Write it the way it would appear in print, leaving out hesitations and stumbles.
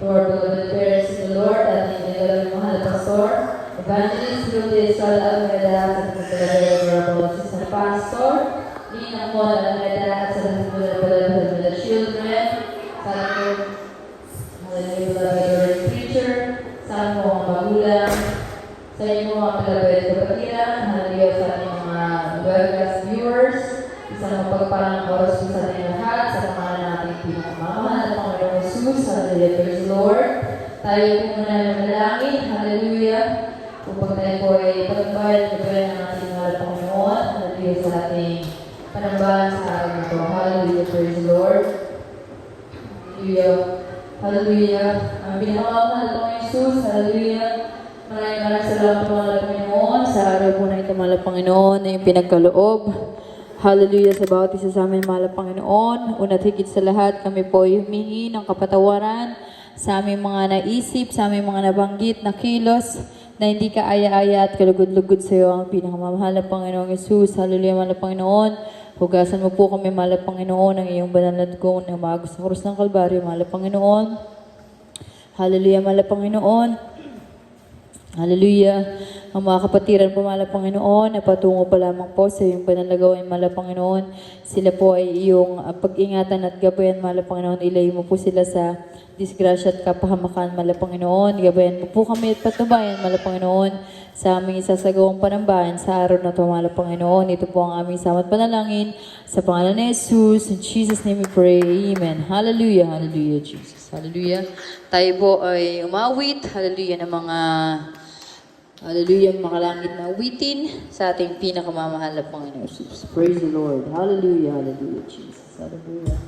Lord, beloved parents in the Lord, ating inigalang mahal na pastor, Evangelist Lourdes Almeida, at ang Honorable Sister Pastor, Nina Mon Almeida, at sa beloved children, sa beloved preacher, sa mga magulang, sa inyong mga beloved kapatiran, hallelujah sa ating mga webcast viewers, isang mapagpalang oras po sa ating lahat, sa pangalan natin pinakamamahal na Panginoon Jesus, hallelujah, praise the Lord. Tayo po muna ng manalangin, hallelujah, upang tayo po ay pagbayan ng ating mahal na Panginoon, hallelujah sa ating panambahan sa araw na ito, hallelujah, praise the Lord. Hallelujah, hallelujah, ang pinakamamahal na Panginoon Jesus, hallelujah. Maraming salamat po mga Panginoon sa araw po na ito mga Panginoon na yung pinagkaloob. Hallelujah sa bawat isa sa amin mga Panginoon. Una't higit sa lahat kami po ay humingi ng kapatawaran sa aming mga naisip, sa aming mga nabanggit na kilos na hindi ka aya-aya at kalugod-lugod sa iyo ang pinakamamahal na Panginoong Jesus. Hallelujah mga Panginoon. Hugasan mo po kami mga Panginoon ang iyong banal na dugo na umagos sa krus ng Kalbaryo mga Panginoon. Hallelujah mga Panginoon. Hallelujah. Ang mga kapatiran po, mahal na Panginoon, na patungo pa lamang po sa iyong banal na gawain, mahal na Panginoon. Sila po ay iyong pag-ingatan at gabayan, mahal na Panginoon. Ilayo mo po sila sa disgrasya at kapahamakan, mahal na Panginoon. Gabayan mo po kami at patubayan, mahal na Panginoon, sa aming isasagawang panambahan sa araw na ito, mahal na Panginoon. Ito po ang aming samat panalangin sa pangalan ni Jesus. In Jesus' name we pray. Amen. Hallelujah. Hallelujah, Jesus. Hallelujah. Tayo po ay umawit. Hallelujah ng mga hallelujah, makalangit na awitin sa ating pinakamamahal na Panginoon Jesus. Praise the Lord. Hallelujah, hallelujah, Jesus. Hallelujah.